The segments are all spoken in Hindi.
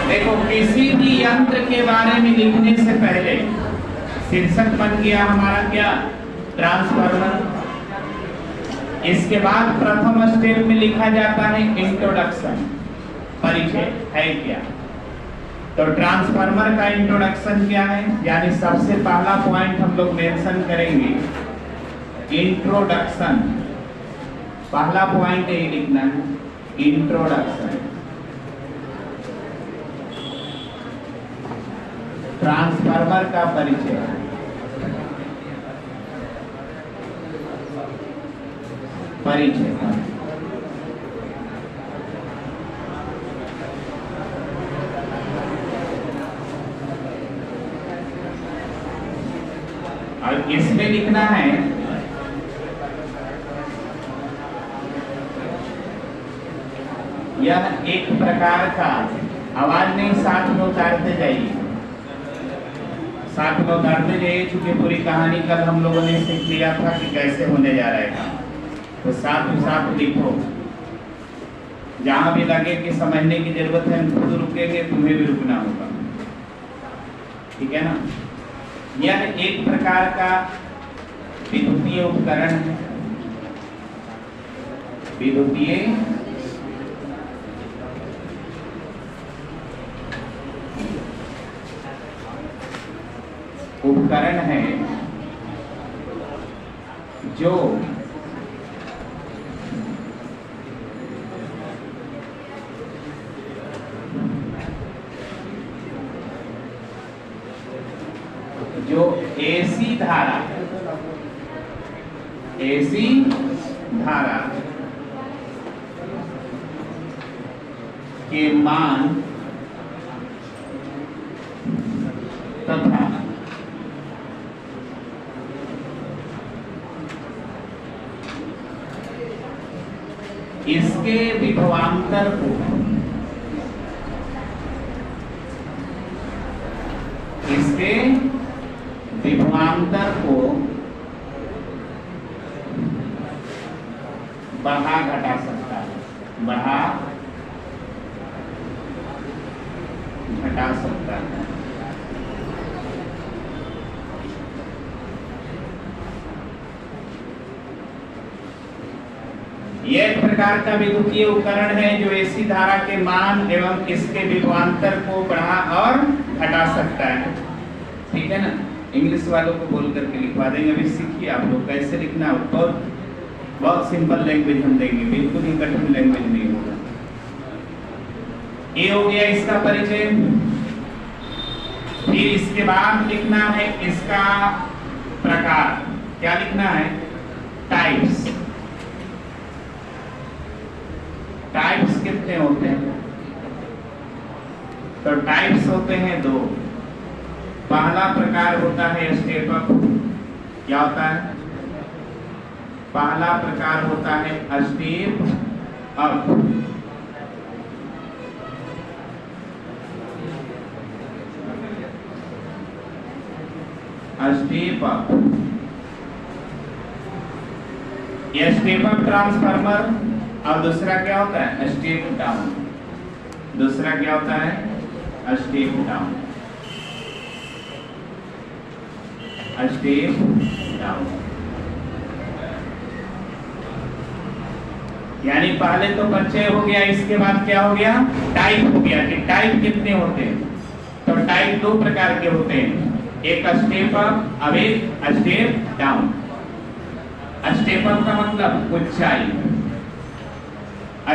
देखो, किसी भी यंत्र के बारे में लिखने से पहले शीर्षक बन गया हमारा क्या, ट्रांसफार्मर। इसके बाद प्रथम स्टेप में लिखा जाता है इंट्रोडक्शन, परिचय है क्या। तो ट्रांसफार्मर का इंट्रोडक्शन क्या है, यानी सबसे पहला पॉइंट हम लोग मेंशन करेंगे इंट्रोडक्शन। पहला पॉइंट यही लिखना है, इंट्रोडक्शन। ट्रांसफार्मर का परिचय, और इसमें लिखना है यह एक प्रकार का, आवाज नहीं, साथ में उतारते जाइए, साथ में उतारते जाइए, चूंकि पूरी कहानी कल हम लोगों ने सीख लिया था कि कैसे होने जा रहा है काम। तो साथ लिखो, जहां भी लगे कि समझने की जरूरत है खुद रुकेंगे, तुम्हें भी रुकना होगा, ठीक है ना। यह एक प्रकार का विद्युतीय उपकरण है, विद्युतीय उपकरण है जो एसी धारा के मान तथा इसके विभवांतर को बढ़ा घटा सकता है, बढ़ा घटा सकता है। यह एक प्रकार का विद्युतीय उपकरण है जो एसी धारा के मान एवं इसके विभवांतर को बढ़ा और घटा सकता है, ठीक है ना। इंग्लिश वालों को बोल करके लिखवा देंगे, अभी सीखिए आप लोग कैसे लिखना। बहुत सिंपल लैंग्वेज हम देंगे, बिल्कुल ही कठिन लैंग्वेज नहीं होगा। ये हो गया इसका परिचय। फिर इसके बाद लिखना है इसका प्रकार, क्या लिखना है, टाइप्स। टाइप्स कितने होते हैं, तो टाइप्स होते हैं दो। पहला प्रकार होता है स्टेप अप, क्या होता है, पहला प्रकार होता है स्टेप अप। स्टेप अप, यह स्टेप अप ट्रांसफार्मर। और दूसरा क्या होता है, स्टेप डाउन। दूसरा क्या होता है, स्टेप डाउन, स्टेप डाउन। यानी पहले तो परिचय हो गया, इसके बाद क्या हो गया, टाइप हो गया कि टाइप कितने होते हैं। तो टाइप दो प्रकार के होते हैं, एक स्टेप अप और एक स्टेप डाउन। स्टेप अप का मतलब ऊंचाई,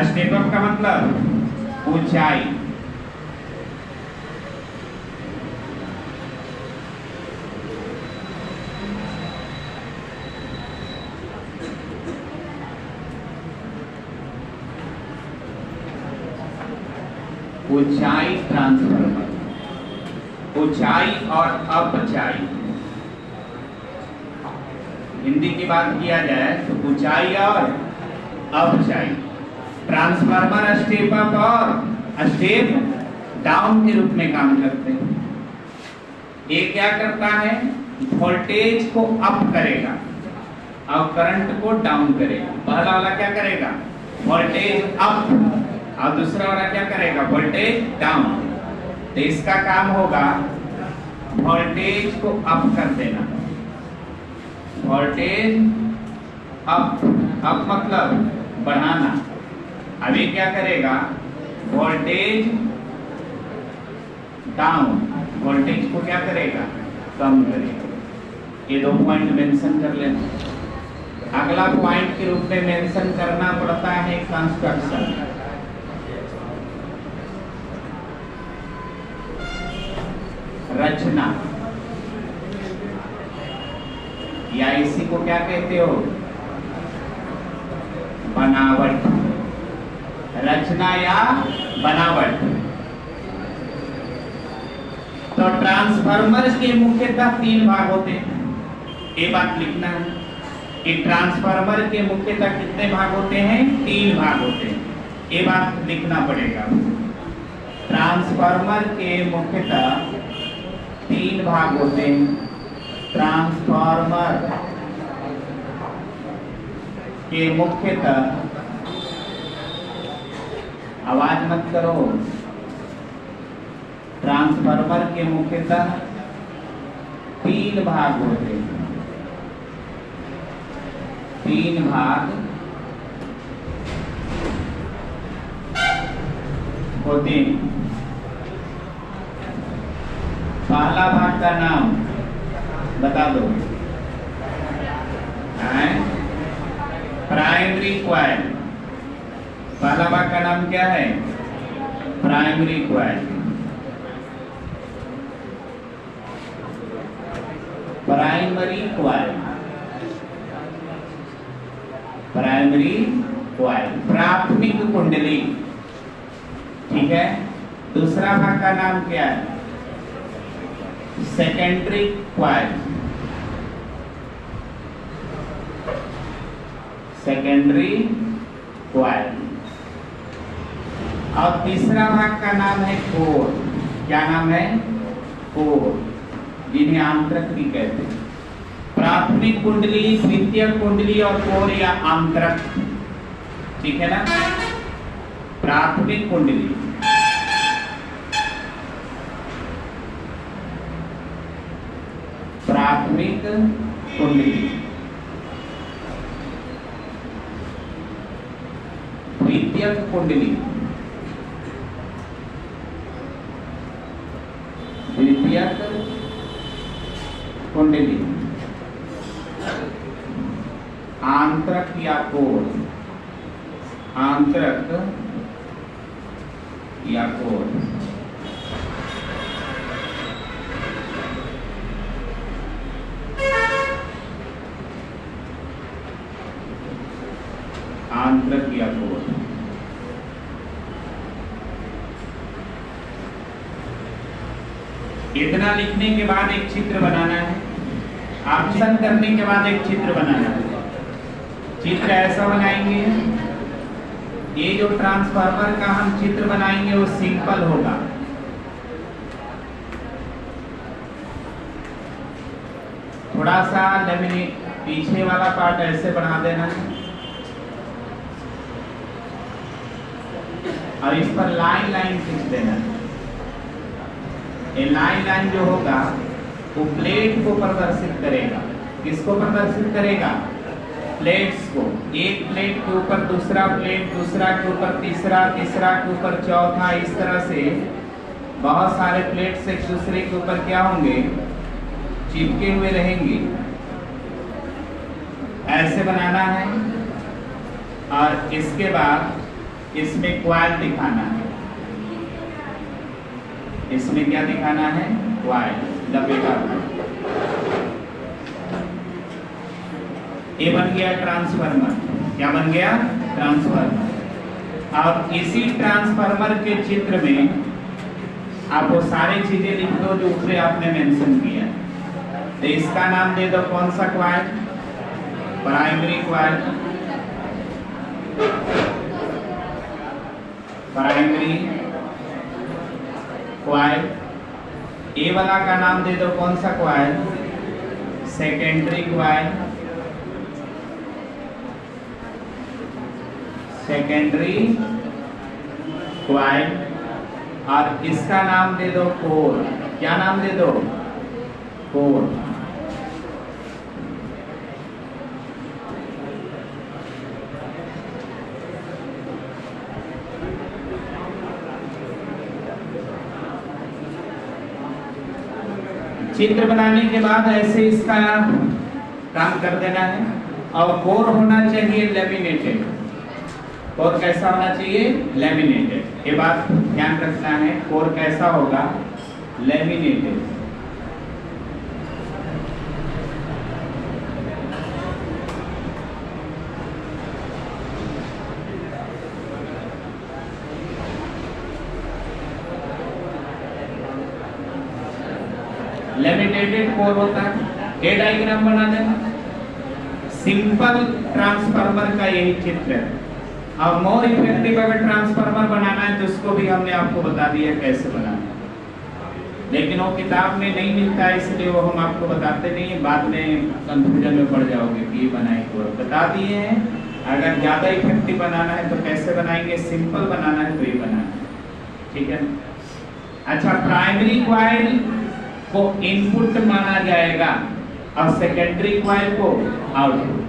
स्टेप अप का मतलब ऊंचाई। ऊंचाई ट्रांसफार्मर, ऊंचाई और अपचाई। हिंदी की बात किया जाए तो ऊंचाई और अपचाई। ट्रांसफार्मर स्टेप अप और स्टेप डाउन के रूप में काम करते हैं। ये क्या करता है, वोल्टेज को अप करेगा और करंट को डाउन करेगा। पहला वाला क्या करेगा, वोल्टेज अप, और दूसरा वाला क्या करेगा, वोल्टेज डाउन। तो इसका काम होगा वोल्टेज को अप कर देना, वोल्टेज अप, अप मतलब बढ़ाना। अभी क्या करेगा, वोल्टेज डाउन, वोल्टेज को क्या करेगा, कम करेगा। ये 2 पॉइंट मेंशन कर लेना। अगला पॉइंट के रूप में मेंशन करना पड़ता है कंस्ट्रक्शन। रचना, या इसी को क्या कहते हो, बनावट। रचना या बनावट। तो ट्रांसफार्मर के मुख्यतः 3 भाग होते हैं। ये बात लिखना है कि ट्रांसफार्मर के मुख्यतः कितने भाग होते हैं, 3 भाग होते हैं। ये बात लिखना पड़ेगा। ट्रांसफार्मर के मुख्यतः 3 भाग होते हैं। ट्रांसफार्मर के मुख्यतः, आवाज मत करो, ट्रांसफार्मर के मुख्यतः 3 भाग होते हैं। 3 भाग होते हैं। पहला भाग का नाम बता दो, प्राइमरी क्वाइल। पहला भाग का नाम क्या है, primary coil. Primary coil, primary coil, प्राथमिक कुंडली। ठीक है। दूसरा भाग का नाम क्या है, सेकेंडरी क्वाइल, सेकेंडरी क्वाइल। और तीसरा भाग का नाम है कोर। क्या नाम है, कोर, जिन्हें आंतरक भी कहते हैं। प्राथमिक कुंडली, द्वितीयक कुंडली और कोर या आंतरक। ठीक है ना। प्राथमिक कुंडली, प्राथमिक कुंडली, द्वितीयक कुंडली, द्वितीयक कुंडली, आंतरक या कोर, आंतरक या कोर। आंतरक या कोर। इतना लिखने के बाद एक चित्र बनाना है। ऑप्शन करने के बाद एक चित्र बनाना है। चित्र ऐसा बनाएंगे, ये जो ट्रांसफार्मर का हम चित्र बनाएंगे वो सिंपल होगा। थोड़ा सा लेमिनेट, पीछे वाला पार्ट ऐसे बढ़ा देना है और इस पर लाइन लाइन खींच देना है। ये लाइन लाइन जो होगा वो प्लेट को प्रदर्शित करेगा। किसको प्रदर्शित करेगा, प्लेट्स को। एक प्लेट के ऊपर दूसरा प्लेट, दूसरा के ऊपर तीसरा, तीसरा के ऊपर चौथा। इस तरह से बहुत सारे प्लेट्स एक दूसरे के ऊपर क्या होंगे, चिपके हुए रहेंगे। ऐसे बनाना है और इसके बाद इसमें क्वाइल दिखाना है। इसमें क्या दिखाना है, क्वाइल, लपेटा। ये बन गया ट्रांसफार्मर। क्या बन गया, ट्रांसफार्मर। और इसी ट्रांसफार्मर के चित्र में आप वो सारी चीजें लिख दो जो ऊपर आपने मेंशन किया। तो इसका नाम दे दो कौन सा coil, primary coil, primary coil. ए वाला का नाम दे दो कौन सा coil, secondary coil, secondary coil. और इसका नाम दे दो कोर। क्या नाम दे दो? कोर। चित्र बनाने के बाद ऐसे इसका काम कर देना है। और कोर होना चाहिए लेमिनेटेड। कोर कैसा होना चाहिए? लेमिनेटेड। ये बात ध्यान रखना है, कोर कैसा होगा? लेमिनेटेड। लेमिनेटेड कोर होता है। ये डायग्राम बना देना। सिंपल ट्रांसफार्मर का यही चित्र है। अब मोर इफेक्टिव अगर ट्रांसफार्मर बनाना है तो उसको भी हमने आपको बता दिया कैसे बनाना है, लेकिन वो किताब में नहीं मिलता है, इसलिए वो हम आपको बताते नहीं है। बाद में कंफ्यूजन में पड़ जाओगे कि ये बनाए तो बता दिए हैं। अगर ज़्यादा इफेक्टिव बनाना है तो कैसे बनाएंगे? सिंपल बनाना है तो ये बनाना है, ठीक है। अच्छा, प्राइमरी कॉइल को इनपुट माना जाएगा और सेकेंडरी कॉइल को आउटपुट।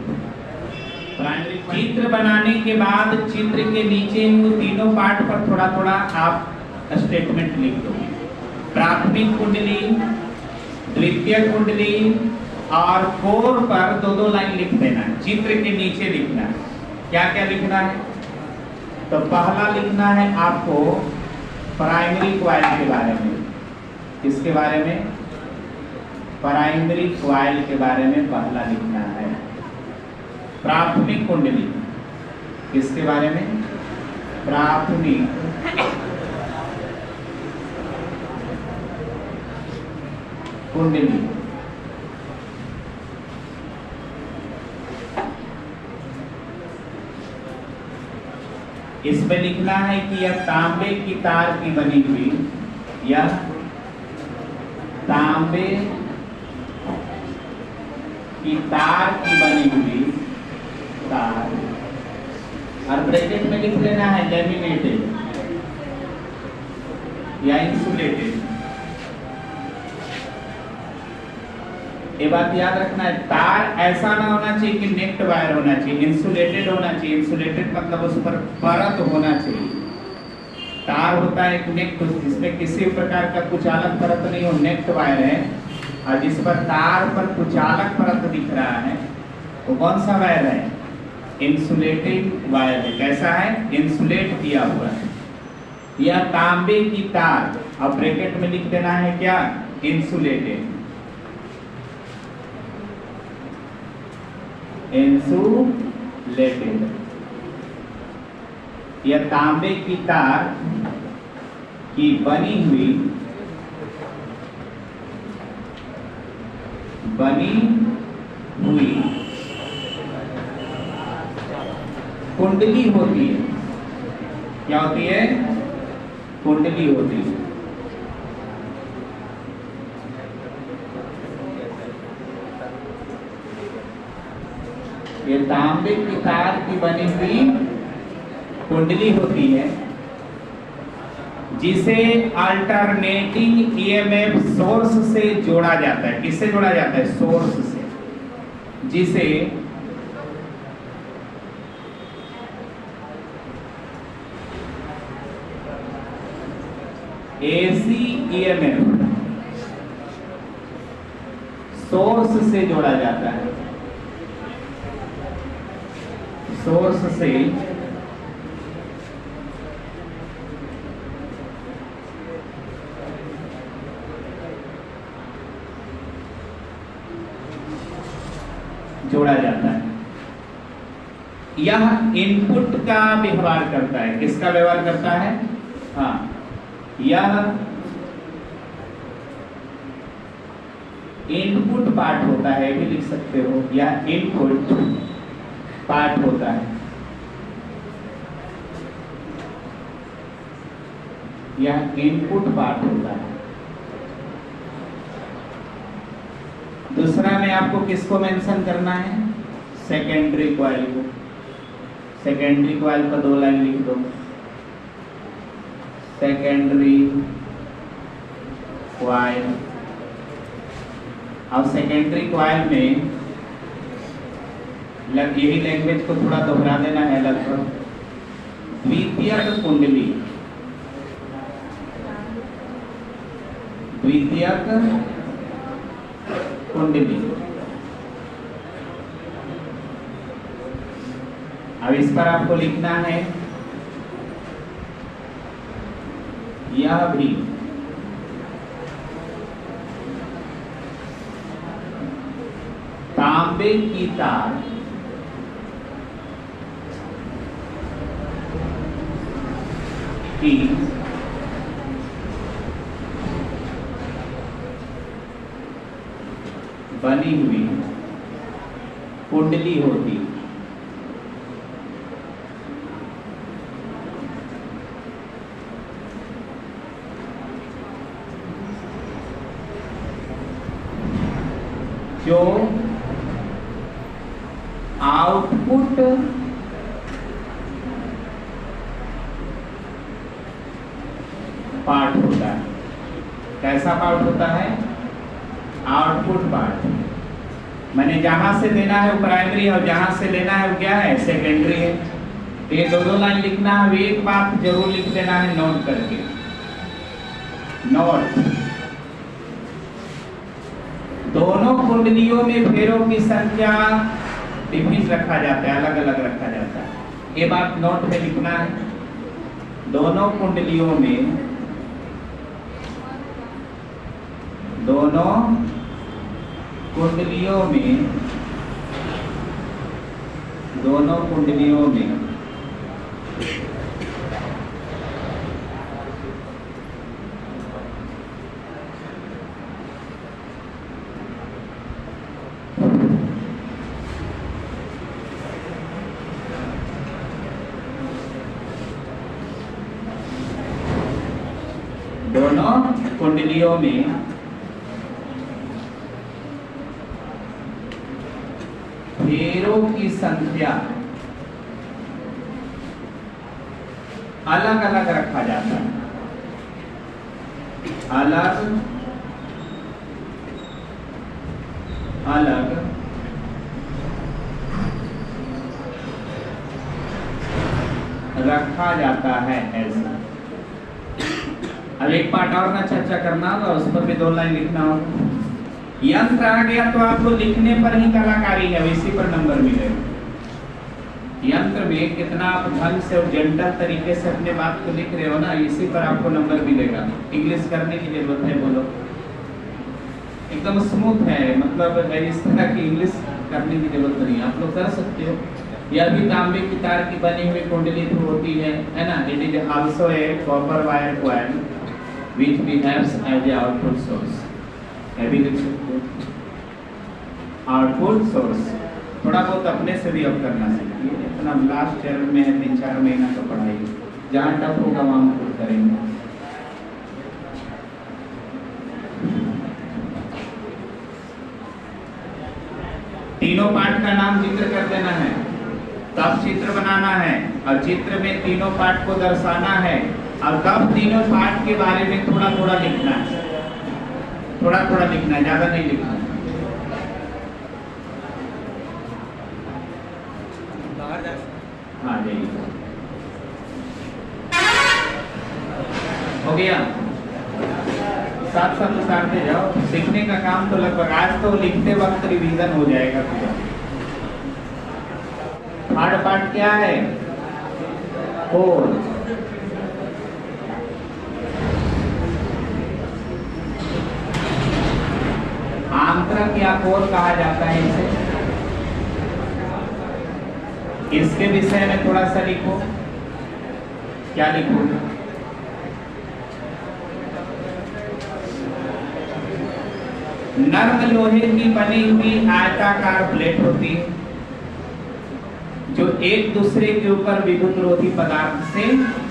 प्राइमरी चित्र बनाने के बाद चित्र के नीचे वो तीनों पार्ट पर थोड़ा थोड़ा आप स्टेटमेंट लिख दो। प्राथमिक कुंडली, द्वितीय कुंडली और कोर पर दो दो लाइन लिख देना। चित्र के नीचे लिखना है। क्या क्या लिखना है? तो पहला लिखना है आपको प्राइमरी कॉइल के बारे में। किसके बारे में? प्राइमरी कॉइल के बारे में पहला लिखना है। प्राथमिक कुंडली, किसके बारे में? प्राथमिक कुंडली। इसमें लिखना है कि यह तांबे की तार की बनी हुई, यह तांबे की तार की बनी हुई तार, और ब्रैकेट में लिख लेना है लेमिनेटेड या इंसुलेटेड। ये बात याद रखना है, तार ऐसा ना होना चाहिए कि नेक्ट वायर होना चाहिए, इंसुलेटेड होना चाहिए। इंसुलेटेड मतलब उस पर परत होना चाहिए। तार होता है एक नेक्ट, जिसमें किसी प्रकार का कुचालक परत नहीं हो, नेक्ट वायर है। और जिस पर तार पर कुचालक परत दिख रहा है वो कौन सा वायर है? इंसुलेटेड वायर है। कैसा है? इंसुलेट किया हुआ है। यह तांबे की तार, अब ब्रैकेट में लिख देना है क्या? इंसुलेटेड। इंसुलेटेड। यह तांबे की तार की बनी हुई कुंडली होती है। क्या होती है? कुंडली होती है। ये तांबे की तार की बनी हुई कुंडली होती है, जिसे अल्टरनेटिंग ईएमएफ सोर्स से जोड़ा जाता है। किससे जोड़ा जाता है? सोर्स से। जिसे एसी ईएमएफ सोर्स से जोड़ा जाता है। सोर्स से जोड़ा जाता है। यह इनपुट का व्यवहार करता है। किसका व्यवहार करता है? हाँ, यह इनपुट पार्ट होता है, भी लिख सकते हो। यह इनपुट पार्ट होता है। यह इनपुट पार्ट होता है। दूसरा में आपको किसको मेंशन करना है? सेकेंडरी कॉइल को। सेकेंडरी कॉइल पर दो लाइन लिख दो। Secondary coil. अब सेकेंडरी क्वाइल में यही लैंग्वेज को थोड़ा दोहरा देना है। लगभग द्वितीयक कुंडली, द्वितीयक कुंडली। अब इस पर आपको लिखना है यह भी तांबे की तार की बनी हुई कुंडली होती। जो आउटपुट पार्ट होता है। कैसा पार्ट होता है? Output part. मैंने जहां से लेना है वो प्राइमरी और जहां से लेना है वो क्या है? सेकेंडरी है। तो ये दोनों लाइन लिखना है। एक बात जरूर लिख देना है नोट करके, नोट। दोनों कुंडलियों में फेरों की संख्या डिफरेंट रखा जाता है, अलग अलग रखा जाता है। ये बात नोट में लिखना है। दोनों कुंडलियों में, दोनों कुंडलियों में, दोनों कुंडलियों में दोनों कुंडलियों में फेरों की संख्या अलग अलग रखा जाता है। अलग अलग रखा जाता है ऐसा। अब एक पार्ट और का चर्चा करना होगा, उस पर भी दो लाइन लिखना होगा। यंत्र आ गया तो आपको लिखने पर ही कलाकारी है, इसी पर नंबर मिलेगा। यंत्र में कितना आप ढंग से और जेंटल तरीके से अपने बात को लिख रहे हो ना, इसी पर आपको नंबर मिलेगा। इंग्लिश करने की जरूरत है, बोलो एकदम स्मूथ है, मतलब इस तरह की इंग्लिश करने की जरूरत नहीं, आप लोग कर सकते हो। यह भी तांबे की तार की बनी हुई कुंडली होती है ना। It is also a copper wire coil which behaves as a output source। है भी लिख सकते हो, आउटपुट सोर्स। थोड़ा बहुत अपने से भी अब करना सीखिए। इतना लास्ट चरण में है, 3-4 महीना का पढ़ाई, जहाँ टफ होगा वहाँ हम खुद करेंगे। तीनों पार्ट का नाम जिक्र कर देना है, तब चित्र बनाना है, और चित्र में तीनों पार्ट को दर्शाना है, और तब तीनों पार्ट के बारे में थोड़ा थोड़ा लिखना है। थोड़ा थोड़ा लिखना है, ज्यादा नहीं लिखना। हाँ जाइए, हो गया। साथ साथ उतारते जाओ। सीखने का काम तो लगभग आज तो लिखते वक्त रिवीजन हो जाएगा पूरा। थर्ड पार्ट क्या है? कोर। आंतरक या कोर कहा जाता है इसे। इसके विषय में थोड़ा सा लिखो। क्या लिखो? नर्म लोहे की बनी हुई आयताकार प्लेट होती है, जो एक दूसरे के ऊपर विद्युत रोधी पदार्थ से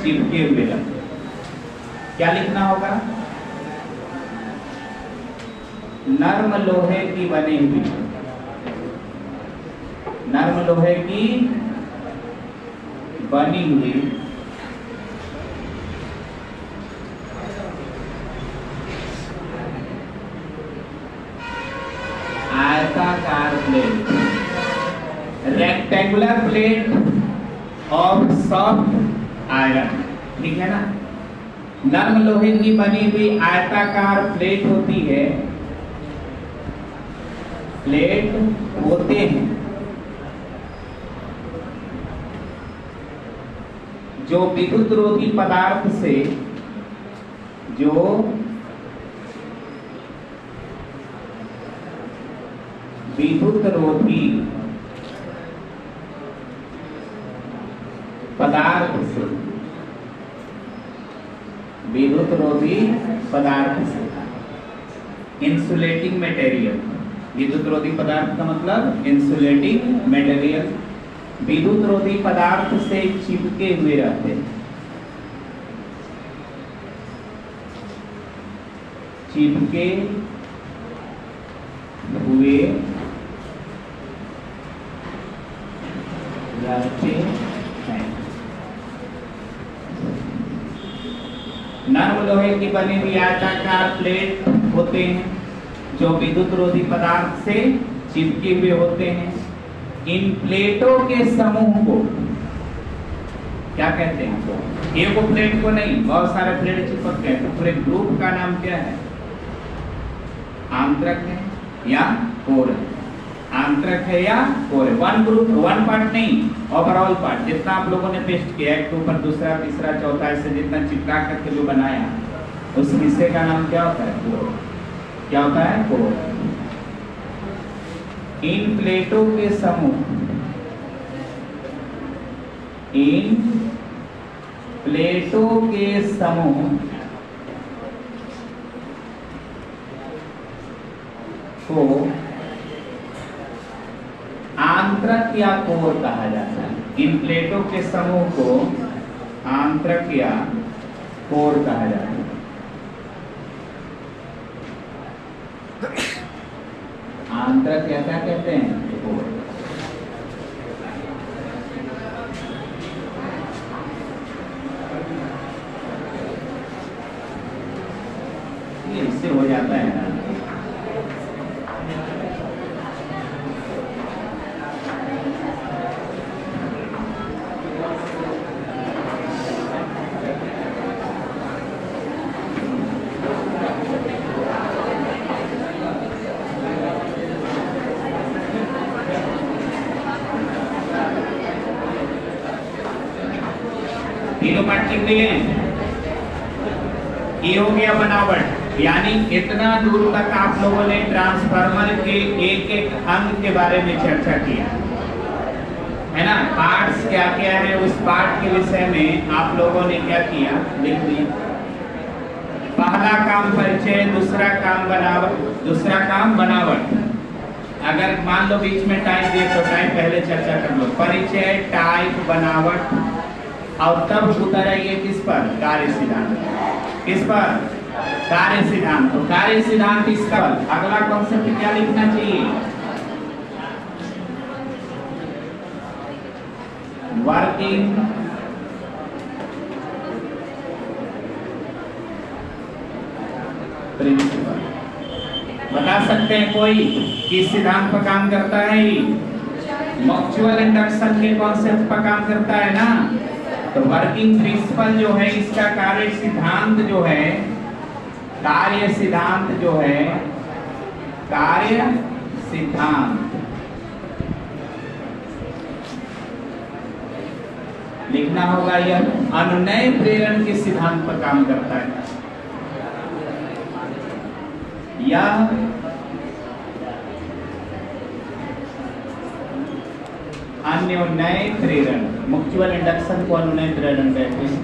चिपके हुए रहते। क्या लिखना होगा? नर्म लोहे की बनी हुई, नर्म लोहे की बनी हुई rectangular plate of soft iron, ठीक है ना। नर्म लोहे की बनी हुई आयताकार प्लेट होती है, प्लेट होते हैं जो विद्युत रोधी पदार्थ से, जो विद्युत रोधी पदार्थ से, विद्युत रोधी पदार्थ से, इंसुलेटिंग मटेरियल। विद्युत रोधी पदार्थ का मतलब इंसुलेटिंग मटेरियल, विद्युत रोधी पदार्थ से चिपके हुए रहते हैं, चिपके हुए रहते हैं। नर्म लोहे की बनी हुई आयताकार प्लेट होते हैं जो विद्युत रोधी पदार्थ से चिपके हुए होते हैं। इन प्लेटों के समूह को क्या कहते हैं? तो एक प्लेट को नहीं, बहुत सारे प्लेट चिपक गए, तो पूरे ग्रुप का नाम क्या है? आंतरक है या कोर है? आंतरक है या कोर है? वन ग्रुप, वन पार्ट नहीं, ओवरऑल पार्ट। जितना आप लोगों ने पेस्ट किया एक के ऊपर दूसरा तीसरा चौथा ऐसे जितना चिपका करके जो बनाया, उस हिस्से का नाम क्या होता है? कोर। क्या होता है? कोर। इन प्लेटों के समूह, इन प्लेटों के समूह को आंतरक या कोर कहा जाता है। इन प्लेटों के समूह को आंतरक या कोर कहा जाता है। आंतरक या क्या कहते हैं? कोर। ये इससे हो जाता है ना। तीनों पार्ट लिख दिए। ये हो गया बनावट, यानी इतना दूर तक आप लोगों ने ट्रांसफार्मर के एक एक अंग के बारे में चर्चा किया है ना। पार्ट्स क्या क्या है, उस पार्ट के विषय में आप लोगों ने क्या किया? लिख दिया। पहला काम परिचय, दूसरा काम बनावट, दूसरा काम बनावट। अगर मान लो बीच में टाइम दिए तो टाइम पहले चर्चा कर लो। परिचय, टाइप, बनावट, और तब उतर आइए किस पर? कार्य सिद्धांत। किस पर? कार्य सिद्धांत। तो कार्य सिद्धांत इसका अगला कॉन्सेप्ट क्या लिखना चाहिए? Working principle. बता सकते हैं कोई किस सिद्धांत पर काम करता है? म्यूचुअल इंडक्शन के कॉन्सेप्ट पर काम करता है ना। तो वर्किंग प्रिंसिपल जो है, इसका कार्य सिद्धांत जो है, कार्य सिद्धांत जो है, कार्य सिद्धांत लिखना होगा। यह अनुनय प्रेरण के सिद्धांत पर काम करता है। यह अनुनय प्रेरण, म्यूचुअल इंडक्शन को अनुनय प्रेरण कहते हैं,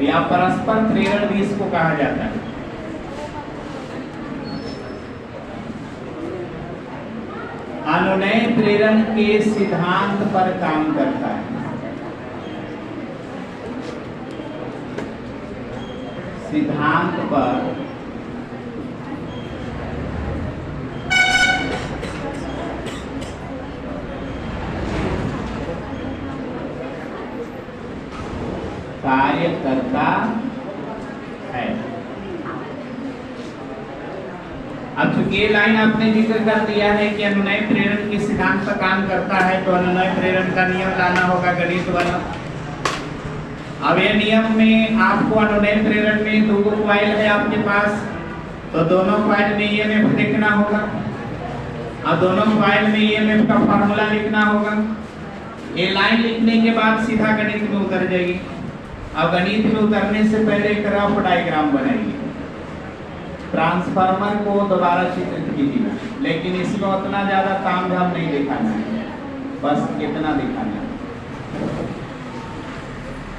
या परस्पर प्रेरण भी इसको कहा जाता है। अनुनय प्रेरण के सिद्धांत पर काम करता है। सिद्धांत पर कार्य करता है। अब चूंकि ये लाइन आपने जिक्र कर दिया है कि अनुनय प्रेरण के सिद्धांत पर काम करता है, तो अनुनय प्रेरण का नियम लाना होगा गणित वाला। अब ये नियम में आपको अनुनय प्रेरण में दो कॉइल है आपके पास, तो दोनों कॉइल में ईएमएफ देखना होगा। अब दोनों कॉइल में ईएमएफ का फार्मूला लिखना होगा। ये लाइन लिखने के बाद सीधा गणित में उतर जाएगी। अब गणित में उतरने से पहले एक रफ डायग्राम बनाइए। ट्रांसफार्मर को दोबारा चित्रित कीजिए, लेकिन इसमें उतना ज्यादा तामझाम नहीं दिखाना है, बस इतना दिखाना है।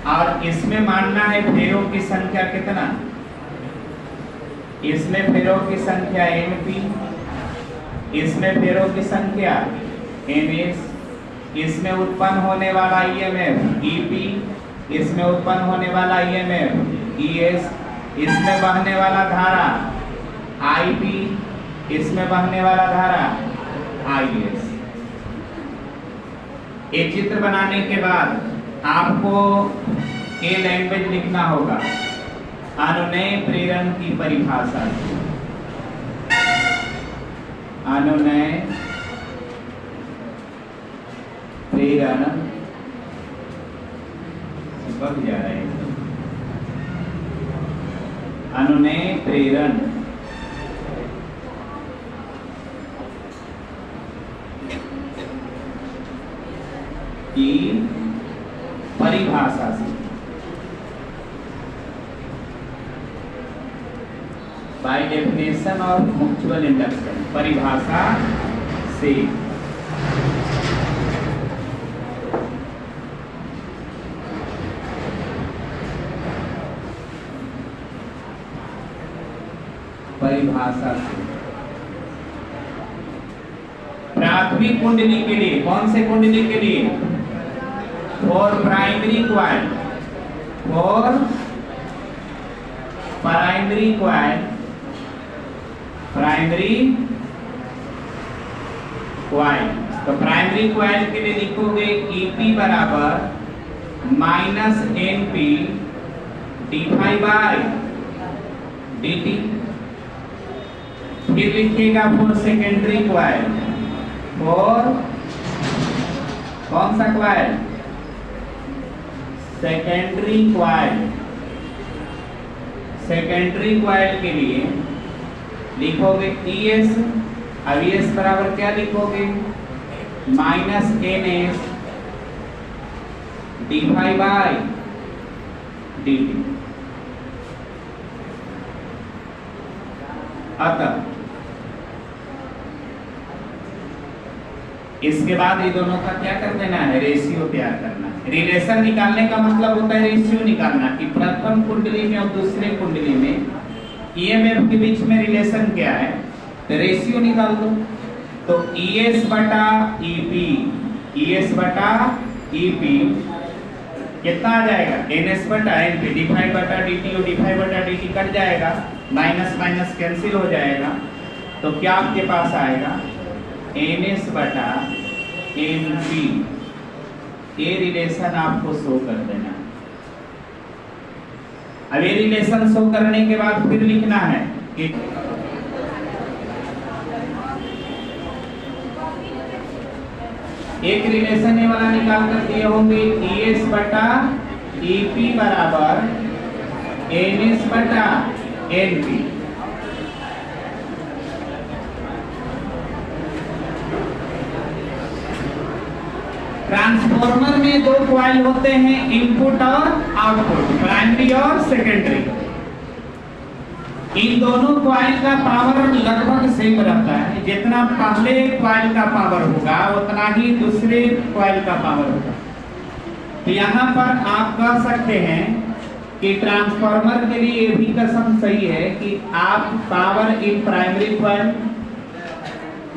और इसमें मानना है फेरों की संख्या कितना, इसमें फेरों की संख्या NP, इसमें फेरों की संख्या NS, इसमें उत्पन्न होने वाला EMF EP, इसमें उत्पन्न होने वाला EMF ES, इसमें बहने वाला धारा IP, इसमें बहने वाला धारा IS। एक चित्र बनाने के बाद आपको ये लैंग्वेज लिखना होगा, अनुनय प्रेरण की परिभाषा। अनुनय प्रेरण बन जा रहे हैं। अनुनय प्रेरण की परिभाषा से, by definition of mutual induction, परिभाषा से। परिभाषा से प्राथमिक कुंडली के लिए, कौन से कुंडली के लिए, for primary coil, for primary coil, primary coil. तो प्राइमरी कॉइल के लिए लिखोगे EP बराबर -NP dy/dt। फिर लिखिएगा फॉर सेकेंडरी कॉइल, फॉर कौन सा coil, secondary coil. Secondary coil के लिए लिखोगे ES, अब ES बराबर क्या लिखोगे, -NS dy/dt। अतः इसके बाद ये दोनों का क्या कर देना है, रेशियो तैयार करना है। रिलेशन निकालने का मतलब होता है रेशियो निकालना, कि प्रथम कुंडली में और दूसरे कुंडली में EMF के बीच में रिलेशन क्या है, तो रेशियो निकाल दो। तो ES बटा EP, ES बटा EP कितना आ जाएगा, NS बटा NP डिवाइड बटा DT, और डिवाइड बटा DT कट जाएगा, माइनस माइनस कैंसिल हो जाएगा, तो क्या आपके पास आएगा, NS बटा NP। ये रिलेशन आपको शो कर देना। अब ये रिलेशन शो करने के बाद फिर लिखना है कि एक रिलेशन ये वाला निकाल कर दिए होंगे, ES बटा EP बराबर NS बटा NP। ट्रांसफार्मर में दो कॉइल होते हैं, इनपुट और आउटपुट, प्राइमरी और सेकेंडरी। इन दोनों कॉइल का पावर लगभग सेम रहता है, जितना पहले कॉइल का पावर होगा उतना ही दूसरे कॉइल का पावर होगा। तो यहाँ पर आप कह सकते हैं कि ट्रांसफार्मर के लिए ये भी कसम सही है कि आप पावर इन प्राइमरी कॉइल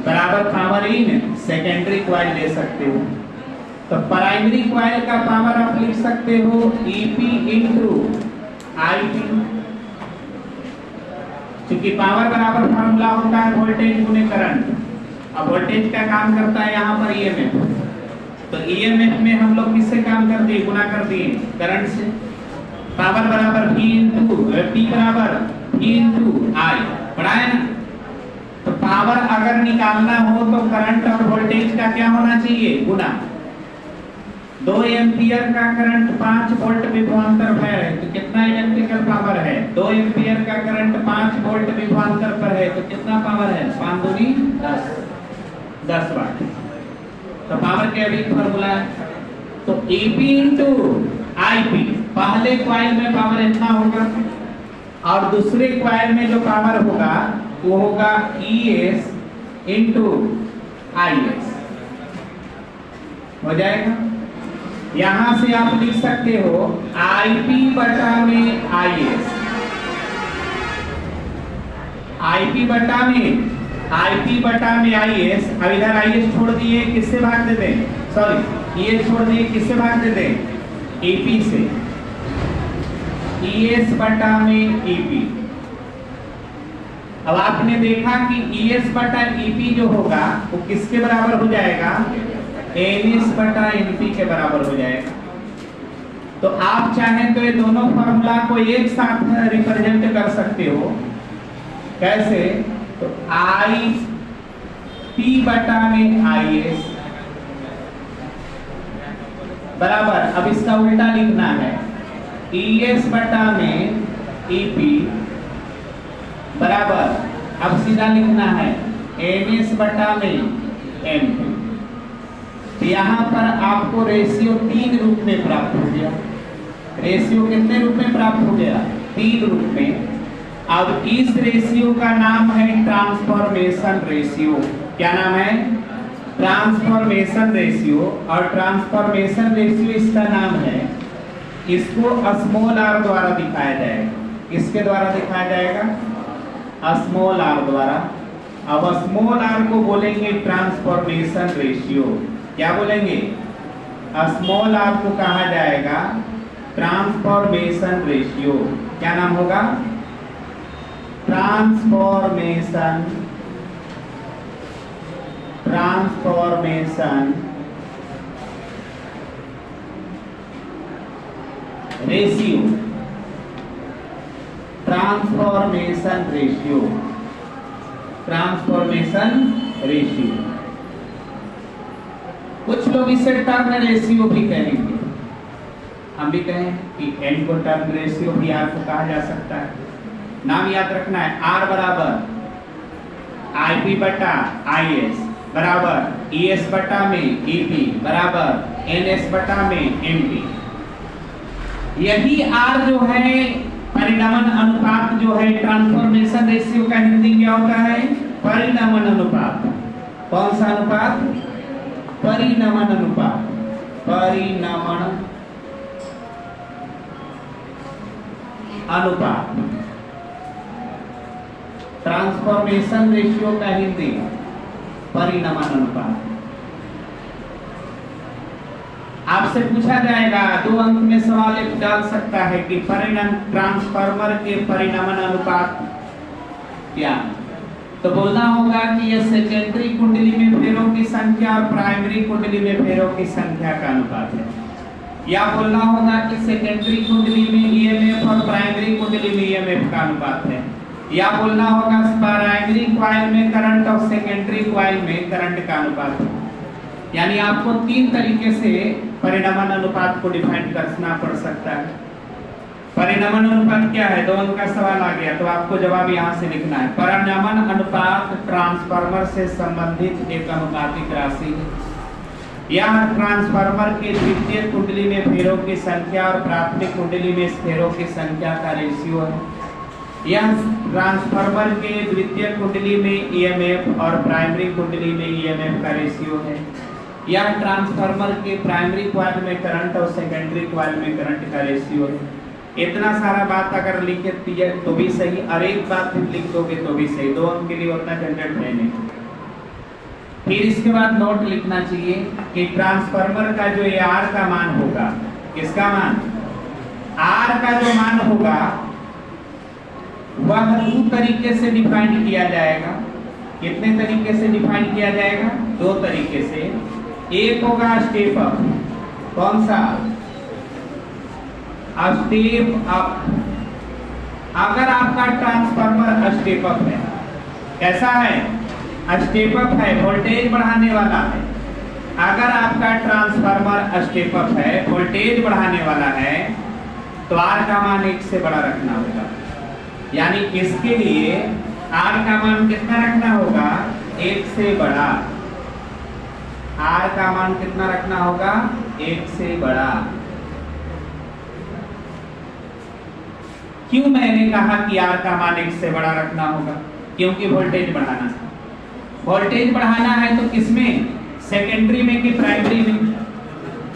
बराबर पावर इन सेकेंडरी कॉइल ले सकते हो। तो प्राइमरी कॉइल का पावर आप लिख सकते हो EP इंटू IP, क्योंकि पावर बराबर फार्मूला होता है वोल्टेज गुने करंट। अब वोल्टेज का काम करता है यहाँ पर EMF, तो EMF में हम लोग किससे काम करते हैं, गुना करते हैं करंट से। पावर बराबर P इंटू P बराबर V इंटू I, पढ़ा है ना। पावर अगर निकालना हो तो करंट और वोल्टेज का क्या होना चाहिए, गुना। 2 एम्पियर का करंट 5 वोल्ट विभवांतर पर है तो कितना इलेक्ट्रिकल पावर है, 2 एम्पियर का करंट 5 वोल्ट विभवांतर पर है तो कितना पावर है, 5 दूनी 10 वाट। तो पावर के अभी फॉर्मूला है, तो EP इंटू IP, पहले कॉइल में पावर इतना होगा और दूसरे कॉइल में जो पावर होगा वो होगा ES इंटू IS, हो जाएगा। यहां से आप लिख सकते हो IP बटा में IS, IP बटा में IS। अब इधर IS छोड़ दिए, किससे भाग दे दें, सॉरी ये छोड़ दिए, किससे भाग दे दें, EP से। ES बटा में EP। अब आपने देखा कि ES बटा EP जो होगा वो किसके बराबर हो जाएगा, NS बटा NP के बराबर हो जाएगा। तो आप चाहें तो ये दोनों फॉर्मूला को एक साथ रिप्रेजेंट कर सकते हो, कैसे, तो IP बटा में IS बराबर, अब इसका उल्टा लिखना है, ES बटा में EP बराबर, अब सीधा लिखना है NS बटा में NP। यहाँ पर आपको रेशियो 3 रूप में प्राप्त हो गया। रेशियो कितने रूप में प्राप्त हो गया, 3 रूप में। अब इस रेशियो का नाम है ट्रांसफॉर्मेशन रेशियो। क्या नाम है, ट्रांसफॉर्मेशन रेशियो। और ट्रांसफॉर्मेशन रेशियो इसका नाम है, इसको स्मॉल r द्वारा दिखाया जाएगा। किसके द्वारा दिखाया जाएगा, स्मॉल r द्वारा। अब स्मॉल r को बोलेंगे ट्रांसफॉर्मेशन रेशियो। क्या बोलेंगे, स्मॉल r को कहा जाएगा ट्रांसफॉर्मेशन रेशियो। क्या नाम होगा, ट्रांसफॉर्मेशन रेशियो, ट्रांसफॉर्मेशन रेशियो। कुछ लोग इसे टर्न रेशियो भी कहेंगे, हम भी कहें कि n को टर्न रेशियो भी R को कहा जा सकता है। नाम याद रखना है, R बराबर IP बटा IS बराबर ES बटा में EP बराबर NS बटा में NP। यही R जो है परिणमन अनुपात जो है, ट्रांसफॉर्मेशन रेशियो का हिंदी क्या होता है, परिणमन अनुपात। कौन सा अनुपात, परिणमन अनुपात, परिणमन अनुपात। ट्रांसफॉर्मेशन रेशियो का हिंदी परिणमन अनुपात। आपसे पूछा जाएगा, 2 अंक में सवाल एक डाल सकता है कि ट्रांसफार्मर के परिणमन अनुपात क्या, तो बोलना होगा कि यह सेकेंडरी कुंडली में फेरों की संख्या और प्राइमरी कुंडली में फेरों की संख्या का अनुपात है। या बोलना होगा कि सेकेंडरी कुंडली में EMF और प्राइमरी कुंडली में EMF का अनुपात है। या बोलना होगा प्राइमरी कॉइल में करंट और सेकेंडरी कॉइल में करंट का अनुपात है। यानी आपको 3 तरीके से परिणमन अनुपात को डिफाइन करना पड़ सकता है। परिणमन अनुपात क्या है, 2 अंक का सवाल आ गया तो आपको जवाब यहाँ से लिखना है। परिणमन अनुपात ट्रांसफार्मर से संबंधित एक अनुपातिक राशि है। यह ट्रांसफार्मर के द्वितीय कुंडली में फेरों की संख्या और प्राथमिक कुंडली में फेरों की संख्या का रेशियो है। यह ट्रांसफार्मर के द्वितीय कुंडली में EMF और प्राइमरी कुंडली में EMF का रेशियो है। यह ट्रांसफार्मर के प्राइमरी कॉइल में करंट और सेकेंडरी कॉइल में करंट का रेशियो है। इतना सारा बात अगर लिख दिया तो भी सही, और एक बात लिख दोगे तो भी सही। 2 अंक के लिए उतना झंझट है नहीं। फिर इसके बाद नोट लिखना चाहिए कि ट्रांसफार्मर का जो ये R का मान होगा, किसका मान, R का जो मान होगा वह 2 तरीके से डिफाइन किया जाएगा। कितने तरीके से डिफाइन किया जाएगा, 2 तरीके से। एक होगा स्टेप अप, कौन सा, स्टेप अप। अगर आपका ट्रांसफार्मर स्टेप अप है, कैसा है, स्टेप अप है, वोल्टेज बढ़ाने वाला है। अगर आपका ट्रांसफार्मर स्टेप अप है, वोल्टेज बढ़ाने वाला है, तो R का मान 1 से बड़ा रखना होगा। यानी इसके लिए R का मान कितना रखना होगा? 1 से बड़ा। R का मान कितना रखना होगा? 1 से बड़ा। क्यों मैंने कहा कि R का मान 1 से बड़ा रखना होगा? क्योंकि वोल्टेज बढ़ाना है। वोल्टेज बढ़ाना है तो किसमें? सेकेंडरी में कि प्राइमरी में?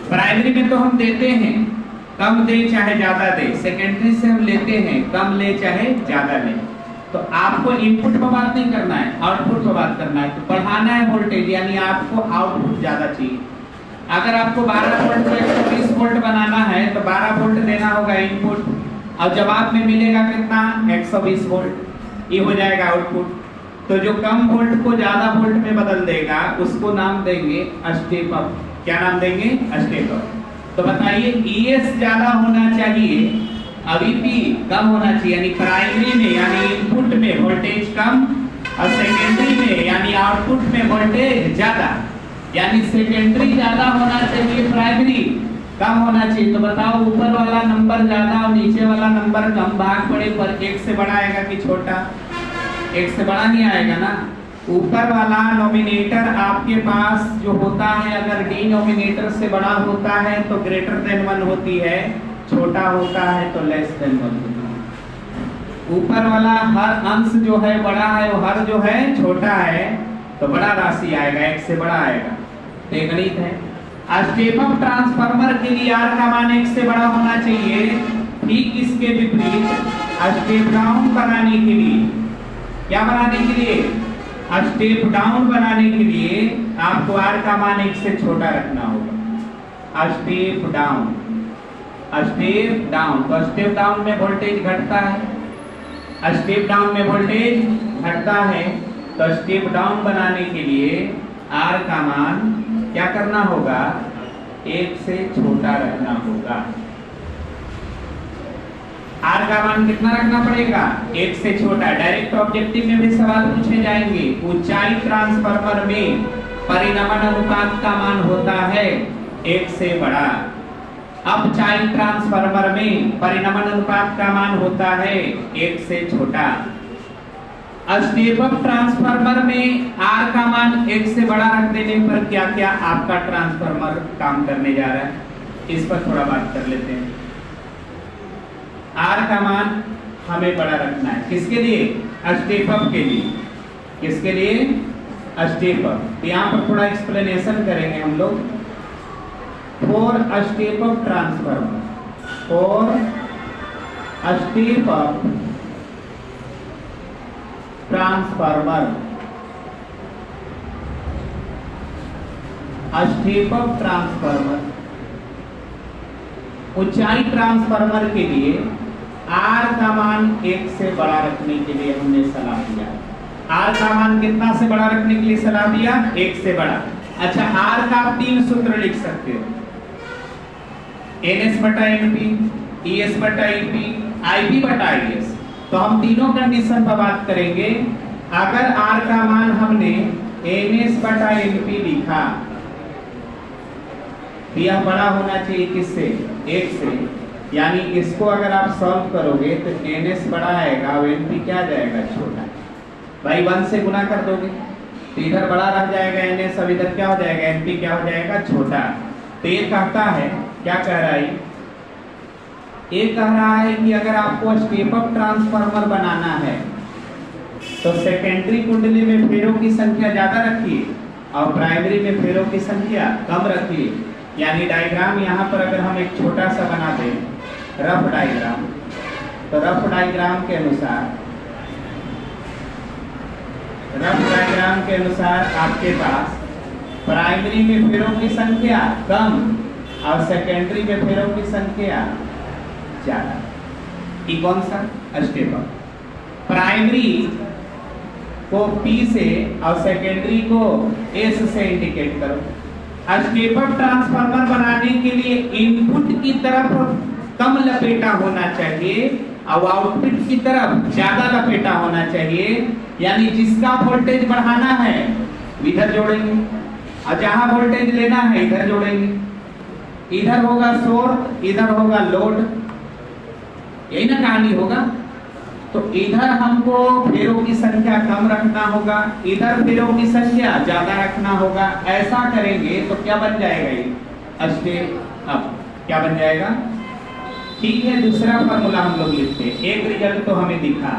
प्राइमरी में तो हम देते हैं कम दे चाहे ज्यादा दे, सेकेंडरी से हम लेते हैं कम ले चाहे ज्यादा ले। तो आपको इनपुट पर बात नहीं करना है, आउटपुट पर बात करना है। तो बढ़ाना है वोल्टेज, यानी आपको आउटपुट ज्यादा चाहिए। अगर आपको 12 वोल्ट को 120 वोल्ट बनाना है तो 12 वोल्ट देना होगा इनपुट, और जवाब में मिलेगा कितना? 120 वोल्ट। ये हो जाएगा आउटपुट। तो जो कम वोल्ट को ज्यादा वोल्ट में बदल देगा उसको नाम देंगे स्टेप अप। क्या नाम देंगे? Step up. तो बताइए, ES ज्यादा होना चाहिए और EP कम होना चाहिए, यानी प्राइमरी में यानी इनपुट में वोल्टेज कम और सेकेंडरी में यानी आउटपुट में वोल्टेज ज्यादा। यानी सेकेंडरी ज्यादा होना चाहिए, प्राइमरी कम होना चाहिए। तो बताओ, ऊपर वाला नंबर ज्यादा और नीचे वाला नंबर कम, भाग पड़े पर 1 से बड़ा आएगा कि छोटा? 1 से बड़ा नहीं आएगा ना। ऊपर वाला नोमिनेटर आपके पास जो होता है, अगर डिनोमिनेटर से बड़ा होता है तो ग्रेटर देन 1 होती है, छोटा होता है तो लेस देन 1 होती है। ऊपर वाला हर अंश जो है बड़ा है, वो हर जो है छोटा है, तो बड़ा राशि आएगा, 1 से बड़ा आएगा। तो ये गणित है। स्टेप अप ट्रांसफार्मर के लिए R का मान 1 से बड़ा होना चाहिए। ठीक इसके विपरीत स्टेप डाउन बनाने के लिए, क्या बनाने के लिए? स्टेप डाउन बनाने के लिए आपको R का मान 1 से छोटा रखना होगा। Step down, step down. तो स्टेप डाउन में वोल्टेज घटता है, स्टेप डाउन में वोल्टेज घटता है। तो स्टेप डाउन बनाने के लिए R का मान क्या करना होगा? 1 से छोटा रखना होगा। R का मान कितना रखना पड़ेगा? 1 से छोटा। डायरेक्ट ऑब्जेक्टिव में भी सवाल पूछे जाएंगे। ऊंचाई ट्रांसफार्मर में परिनमन अनुपात का मान होता है 1 से बड़ा। अपचाई ट्रांसफार्मर में परिनमन अनुपात का मान होता है 1 से छोटा। स्टेप अप ट्रांसफार्मर में R का मान 1 से बड़ा रख देने पर क्या क्या आपका ट्रांसफार्मर काम करने जा रहा है, इस पर थोड़ा बात कर लेते हैं। R का मान हमें बड़ा रखना है, किसके लिए? स्टेप अप के लिए। किसके लिए? Step up. यहाँ पर थोड़ा एक्सप्लेनेशन करेंगे हम लोग। For step up transformer, for step up transformer, step up transformer, ऊंचाई ट्रांसफार्मर के लिए R का मान 1 से बड़ा रखने के लिए हमने सलाह दिया। R का मान कितना से बड़ा रखने के लिए सलाह दिया? 1 से बड़ा। अच्छा, R का आप 3 सूत्र लिख सकते हो, NS/NP, ES/EP, IB/IS। तो हम तीनों कंडीशन पर बात करेंगे। अगर R का मान हमने NS/NP लिखा, तो यह बड़ा होना चाहिए किससे? 1 से। यानी इसको अगर आप सॉल्व करोगे तो NS बड़ा आएगा और NP क्या जाएगा? छोटा। भाई 1 से गुना कर दोगे तो इधर बड़ा रह जाएगा NS, अब इधर क्या हो जाएगा? NP क्या हो जाएगा? छोटा। तो ये कहता है, क्या कह रहा है? ये कह रहा है कि अगर आपको स्टेप अप ट्रांसफार्मर बनाना है तो सेकेंडरी कुंडली में फेरों की संख्या ज्यादा रखिए और प्राइमरी में फेरों की संख्या कम रखिए। यानी डायग्राम यहाँ पर अगर हम एक छोटा सा बना दें, रफ डायग्राम, तो रफ डायग्राम के अनुसार आपके पास प्राइमरी में फेरों की संख्या कम और सेकेंडरी में फेरों की संख्या ज्यादा। ये कौन सा? Step up. प्राइमरी को P से और सेकेंडरी को S से इंडिकेट करो। स्टेप अप ट्रांसफार्मर बनाने के लिए इनपुट की तरफ कम लपेटा होना चाहिए अब आउटपुट की तरफ ज्यादा लपेटा होना चाहिए, यानी जिसका वोल्टेज बढ़ाना है इधर जोड़ेंगे और जहां वोल्टेज लेना है इधर जोड़ेंगे। इधर होगा सोर्स, इधर होगा लोड, यही ना कहानी होगा। तो इधर हमको फेरों की संख्या कम रखना होगा, इधर फेरों की संख्या ज्यादा रखना होगा। ऐसा करेंगे तो क्या बन जाएगा ये स्टेप अप, क्या बन जाएगा? ठीक है, दूसरा फॉर्मूला हम लोग लिखते हैं। एक रिजल्ट तो हमें दिखा,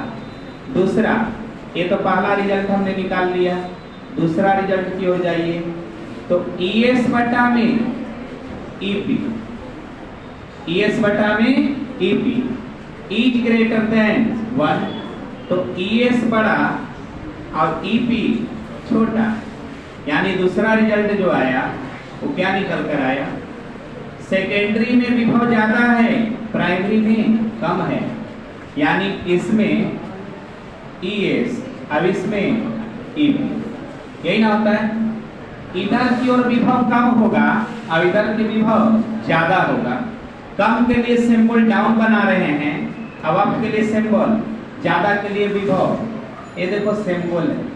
दूसरा, ये तो पहला रिजल्ट हमने निकाल लिया, दूसरा रिजल्ट की हो जाइए। तो ES बटा में EP, ES बटा में EP इज ग्रेटर देन 1, तो ES बड़ा और EP छोटा, यानी दूसरा रिजल्ट जो आया वो क्या निकल कर आया? सेकेंडरी में विभव ज्यादा है, प्राइमरी में कम है, यानी इसमें ES अब इसमें EP, यही ना होता है। इधर की ओर विभव कम होगा और इधर की विभव ज्यादा होगा। कम के लिए सिंबल डाउन बना रहे हैं, अब अप के लिए सिंबल, ज्यादा के लिए विभव, ये देखो सिंबल है।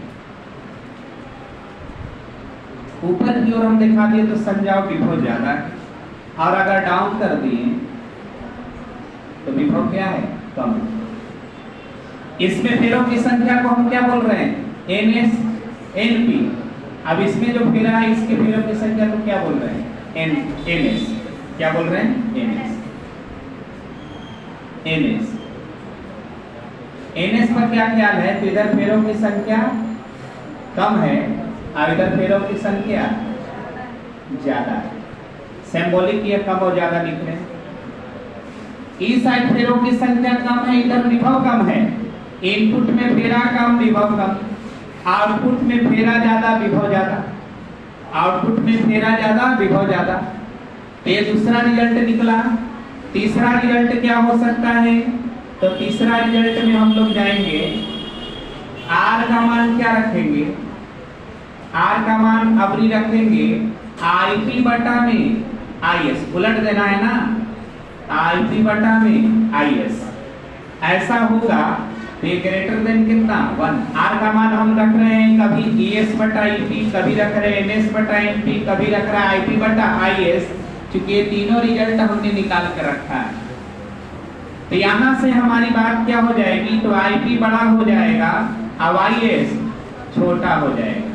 ऊपर की ओर हम दिखा दिए तो समझाओ विभव ज्यादा है, और अगर डाउन कर दिए तो विभव क्या है? कम। इसमें फेरों की संख्या को हम क्या बोल रहे हैं? NS NP। अब इसमें जो फेरा है इसके फेरों की संख्या को क्या बोल रहे हैं? NS। क्या बोल रहे हैं? NS। NS पर क्या ख्याल है? तो इधर फेरों की संख्या कम है और इधर फेरों की संख्या ज्यादा है। सिंबॉलिक ये कम और ज्यादा लिख रहे हैं। इस साइड फेरों की संख्या कम है, इधर विभव कम है। इनपुट में फेरा कम, विभव कम। आउटपुट में फेरा ज्यादा, विभव ज्यादा। आउटपुट में फेरा ज्यादा, विभव ज्यादा। तो ये दूसरा रिजल्ट निकला। तीसरा रिजल्ट क्या हो सकता है? तो तीसरा रिजल्ट में हम लोग जाएंगे, R का मान क्या रखेंगे? R का मान अपनी रखेंगे IP बटा में IS, उलट देना है ना, IP बटा में IS। ऐसा होगा तो ये ग्रेटर देन कितना? 1। R का मान हम रख रहे हैं कभी ES बटा EP, कभी रख रहे हैं NS बटा NP, कभी रख रहा है IP बटा IS, क्योंकि ये तीनों रिजल्ट हमने निकाल कर रखा है। तो यहां से हमारी बात क्या हो जाएगी? तो IP बड़ा हो जाएगा और IS छोटा हो जाएगा।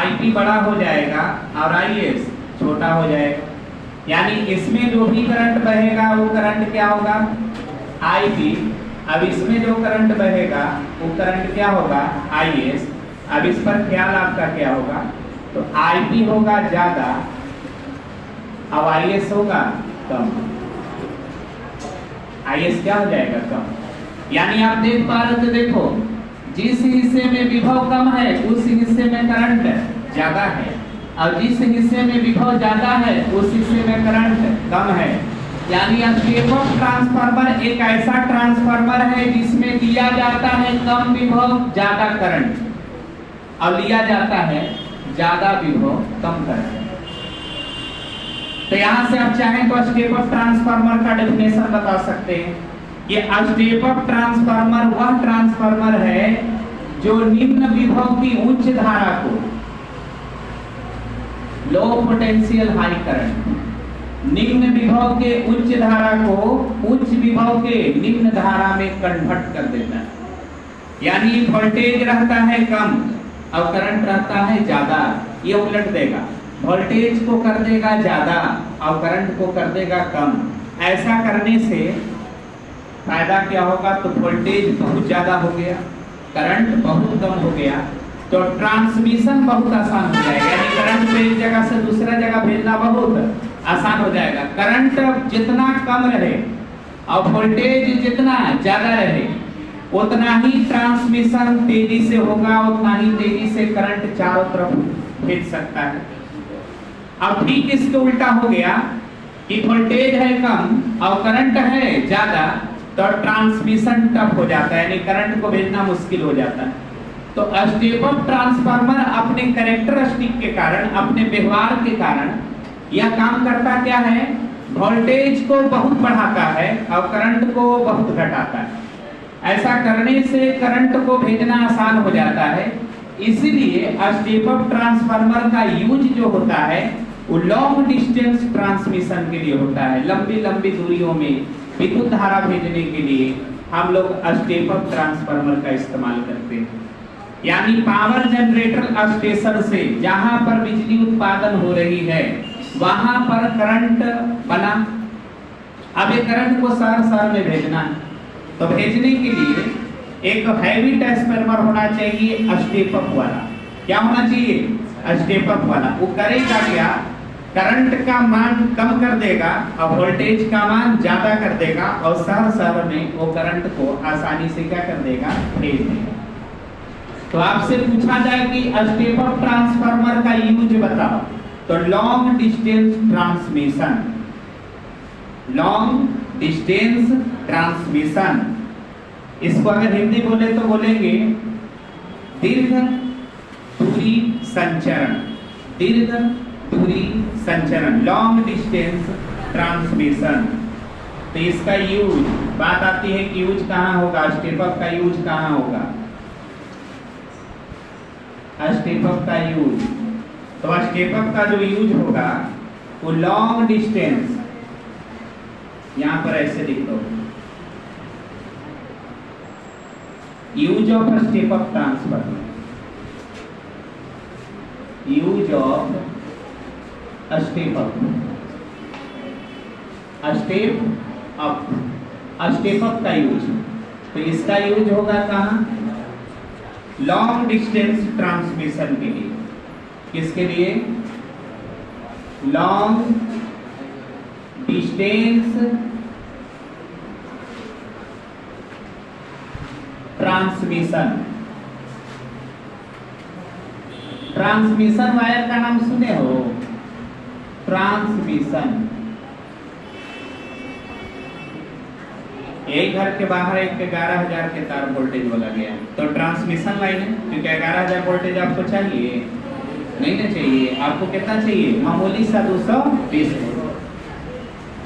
IP बड़ा हो जाएगा और IS छोटा हो जाएगा, यानी इसमें जो भी करंट बहेगा वो करंट क्या होगा? IP। अब इसमें जो करंट बहेगा वो करंट क्या होगा? IS। अब इस पर ख्याल आपका क्या होगा? तो IP होगा ज्यादा और IS होगा कम। IS क्या हो जाएगा? कम। यानी आप देख पा रहे थे, देखो जिस हिस्से में विभव कम है उस हिस्से में करंट ज्यादा है, और जिस हिस्से में विभव ज्यादा है उस हिस्से में करंट कम है। यानी स्टेप अप ट्रांसफार्मर एक ऐसा ट्रांसफार्मर है जिसमें दिया जाता है कम विभव ज्यादा करंट, और लिया जाता है ज्यादा विभव कम करंट। तो यहां से आप चाहें तो स्टेप अप ट्रांसफार्मर का डेफिनेशन बता सकते हैं। ये स्टेप अप ट्रांसफार्मर वह ट्रांसफार्मर है जो निम्न विभव की उच्च धारा को, लो पोटेंशियल हाई करंट, निम्न विभव के उच्च धारा को उच्च विभव के निम्न धारा में कन्वर्ट कर देता है। यानी वोल्टेज रहता है कम और करंट रहता है ज्यादा, ये उलट देगा। वोल्टेज को कर देगा ज्यादा और करंट को कर देगा कम। ऐसा करने से फायदा क्या होगा? तो वोल्टेज बहुत ज्यादा हो गया, करंट बहुत कम हो गया, तो ट्रांसमिशन बहुत आसान हो जाएगा। यानी करंट को एक जगह से दूसरा जगह भेजना बहुत आसान हो जाएगा। करंट जितना कम रहे और वोल्टेज जितना ज्यादा रहे उतना ही ट्रांसमिशन तेजी से होगा, उतना ही तेजी से करंट चारों तरफ भेज सकता है। अब ठीक इसके उल्टा हो गया कि वोल्टेज है कम और करंट है ज्यादा, तो ट्रांसमिशन टफ हो जाता है, यानी करंट को भेजना मुश्किल हो जाता है। तो स्टेप अप ट्रांसफार्मर अपने कैरेक्टरिस्टिक के कारण, अपने व्यवहार के कारण यह काम करता क्या है? वोल्टेज को बहुत बढ़ाता है और करंट को बहुत घटाता है। ऐसा करने से करंट को भेजना आसान हो जाता है। इसीलिए स्टेप अप ट्रांसफार्मर का यूज जो होता है वो लॉन्ग डिस्टेंस ट्रांसमिशन के लिए होता है। लंबी लंबी दूरियों में विद्युत धारा भेजने के लिए हम लोग स्टेप अप ट्रांसफार्मर का इस्तेमाल करते हैं। यानी पावर जनरेटर स्टेशन से जहां पर बिजली उत्पादन हो रही है वहां पर करंट बना। अब ये करंट को शहर में भेजना है, तो भेजने के लिए एक हैवी ट्रांसफार्मर होना चाहिए स्टेप अप वाला। क्या होना चाहिए? स्टेप अप वाला। वो करेगा क्या? करंट का मान कम कर देगा और वोल्टेज का मान ज्यादा कर देगा और शहर में वो करंट को आसानी से क्या कर देगा? भेज देगा। तो आपसे पूछा जाए कि स्टेप अप ट्रांसफार्मर का यूज बताओ, तो long distance transmission, long distance transmission. इसको अगर हिंदी बोले तो बोलेंगे दीर्घ दूरी संचरण, दीर्घ दूरी संचरण, लॉन्ग डिस्टेंस ट्रांसमिशन। तो इसका यूज, बात आती है कि यूज कहाँ होगा? स्टेप अप का यूज कहाँ होगा? स्टेप अप का यूज, तो स्टेप अप का जो यूज होगा वो लॉन्ग डिस्टेंस, यहां पर ऐसे लिख दो, use of step up transformer, use of step up, step up, step up का यूज। तो इसका यूज होगा कहाँ? लॉन्ग डिस्टेंस ट्रांसमिशन के लिए। किसके लिए? Long distance transmission. Transmission wire का नाम सुने हो? ट्रांसमिशन। एक घर के बाहर एक 11,000 के तार वोल्टेज बोला गया, तो ट्रांसमिशन लाइन है, क्योंकि 11,000 वोल्टेज आपको चाहिए नहीं ना? चाहिए। आपको कितना चाहिए? मामूली सा 220 वोल्ट,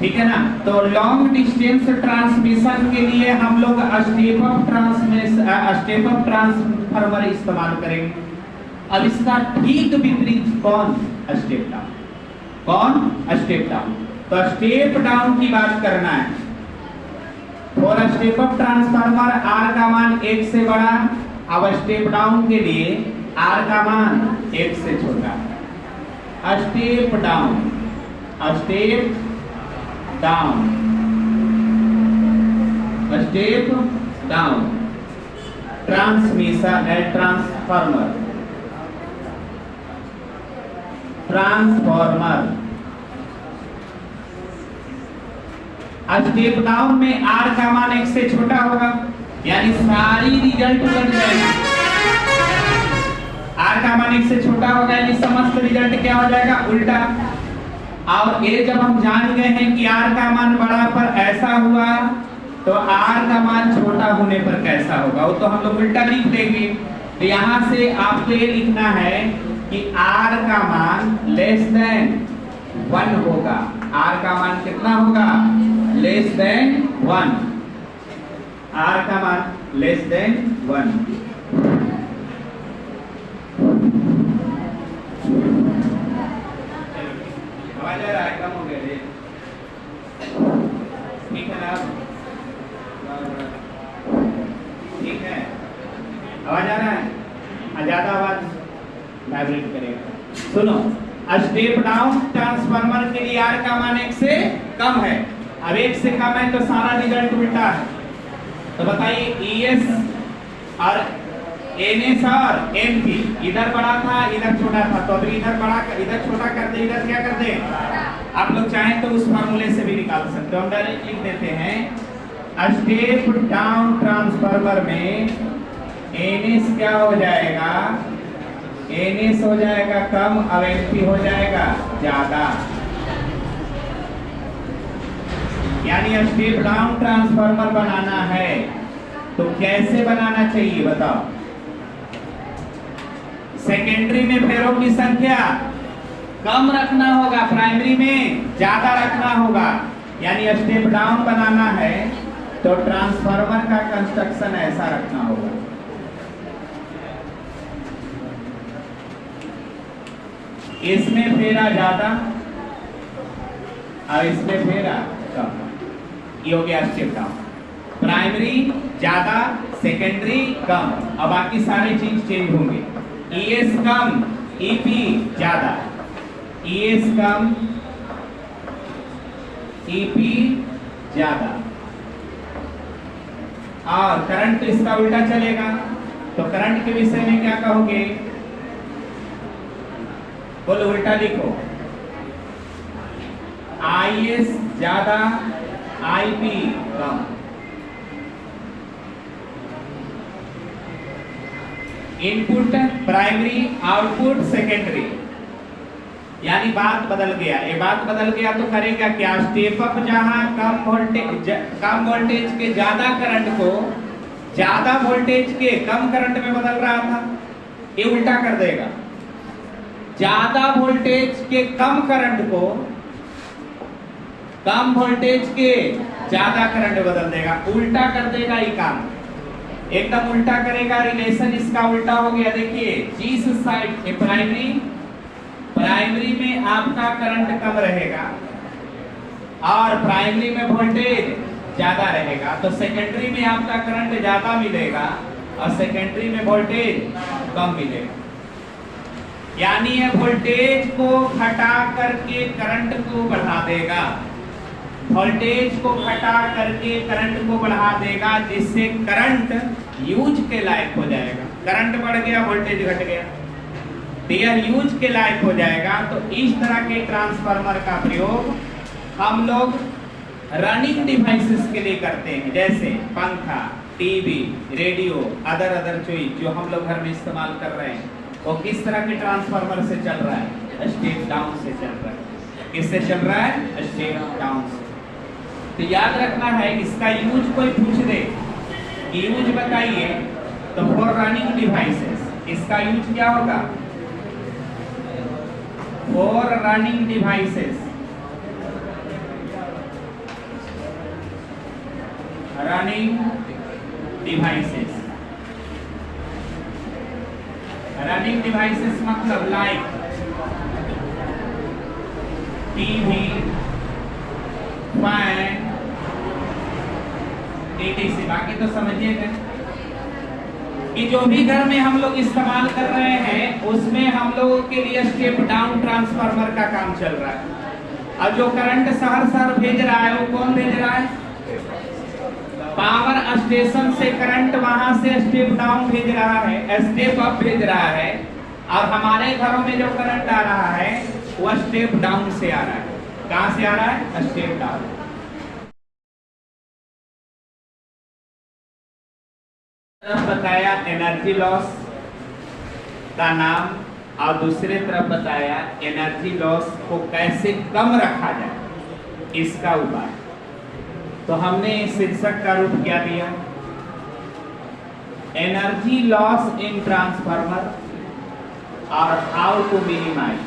ठीक है ना? तो लॉन्ग डिस्टेंस ट्रांसमिशन के लिए हम लोग स्टेप अप ट्रांसफार्मर इस्तेमाल करेंगे। अब इसका ठीक विपरीत कौन? Step down. कौन? Step down. तो स्टेप डाउन की बात करना है। और स्टेप अप ट्रांसफार्मर आर का मान 1 से बड़ा, अब स्टेप डाउन के लिए आर का मान 1 से छोटा। Step down, step down, step down transmission transformer, transformer. Step down में आर का मान 1 से छोटा होगा, यानी सारी रिजल्ट उलट जाएगी। आर का मान 1 से छोटा होगा यानी समस्त रिजल्ट क्या हो जाएगा? उल्टा। और ये जब हम जान गए हैं कि आर का मान बड़ा पर ऐसा हुआ, तो आर का मान छोटा होने पर कैसा होगा वो तो हम लोग उल्टा लिख देंगे। तो यहां से आपको ये लिखना है कि आर का मान लेस देन 1 होगा। आर का मान कितना होगा? Less than 1। आर का मान लेस देन 1। आवाज आ रहा है? कम हो गया? ठीक है ना? ठीक है, आवाज आ रहा है? ज्यादा आवाज वाइब्रेट करेगा। सुनो, स्टेप डाउन ट्रांसफार्मर के लिए आर का मान 1 से कम है। अब 1 से कम है तो सारा रिजल्ट उल्टा है। तो बताइए ES और NS और NP, इधर बड़ा था इधर छोटा था, तो अभी इधर बड़ा इधर छोटा कर दे, इधर क्या कर दे? आप लोग चाहें तो उस फार्मूले से भी निकाल सकते हो। हम डायरेक्ट लिख देते हैं स्टेप डाउन ट्रांसफार्मर में NS क्या हो जाएगा? NS हो जाएगा कम और NP हो जाएगा ज्यादा। यानी स्टेप डाउन ट्रांसफार्मर बनाना है तो कैसे बनाना चाहिए बताओ? सेकेंडरी में फेरों की संख्या कम रखना होगा, प्राइमरी में ज्यादा रखना होगा। यानी स्टेप डाउन बनाना है तो ट्रांसफार्मर का कंस्ट्रक्शन ऐसा रखना होगा। इसमें फेरा ज्यादा और इसमें फेरा कम। ये हो गया स्टेप डाउन। प्राइमरी ज्यादा, सेकेंडरी कम, और बाकी सारे चीज चेंज होंगे। ईएस कम, ईपी ज्यादा, ईएस कम, ईपी ज्यादा। और करंट तो इसका उल्टा चलेगा, तो करंट के विषय में क्या कहोगे? बोलो, उल्टा लिखो। आईएस ज्यादा, आईपी कम। Input primary, output secondary. यानी बात बदल गया। ये बात बदल गया तो करेगा क्या? स्टेप अप जहां कम वोल्टेज के ज्यादा करंट को ज्यादा वोल्टेज के कम करंट में बदल रहा था, ये उल्टा कर देगा। ज्यादा वोल्टेज के कम करंट को कम वोल्टेज के ज्यादा करंट में बदल देगा, उल्टा कर देगा। ये काम एकदम उल्टा करेगा। रिलेशन इसका उल्टा हो गया। देखिए, जिस साइड प्राइमरी में आपका करंट कम रहेगा और प्राइमरी में वोल्टेज ज्यादा रहेगा, तो सेकेंडरी में आपका करंट ज्यादा मिलेगा और सेकेंडरी में वोल्टेज कम मिलेगा। यानी ये वोल्टेज को घटा करके करंट को बढ़ा देगा, वोल्टेज को घटा करके करंट को बढ़ा देगा, जिससे करंट यूज के लायक हो जाएगा। करंट बढ़ गया, वोल्टेज घट गया, तो यह यूज के लायक हो जाएगा। तो इस तरह के ट्रांसफार्मर का प्रयोग हम लोग रनिंग डिवाइसेस के लिए करते हैं, जैसे पंखा, टीवी, रेडियो, अदर चीज जो हम लोग घर में इस्तेमाल कर रहे हैं, वो किस तरह के ट्रांसफार्मर से चल रहा है? स्टेप डाउन से चल रहा है। किससे चल रहा है? स्टेप डाउन से। तो याद रखना है, इसका यूज कोई पूछ दे, यूज बताइए, तो फॉर रनिंग डिवाइसेस इसका यूज क्या होगा? For running devices, running devices. Running devices मतलब लाइक टीवी, फैन, एटीसी। बाकी तो समझिएगा कि जो भी घर में हम लोग इस्तेमाल कर रहे हैं उसमें हम लोगों के लिए स्टेप डाउन ट्रांसफार्मर का काम चल रहा है। और जो करंट शहर भेज रहा है, वो कौन भेज रहा है? पावर स्टेशन से करंट वहां से स्टेप डाउन भेज रहा है, स्टेप अप भेज रहा है। और हमारे घरों में जो करंट आ रहा है वह स्टेप डाउन से आ रहा है। कहां से आ रहा है? Step down. बताया एनर्जी लॉस का नाम, और दूसरे तरफ बताया एनर्जी लॉस को कैसे कम रखा जाए, इसका उपाय। तो हमने शीर्षक का रूप क्या दिया? एनर्जी लॉस इन ट्रांसफार्मर और how to minimise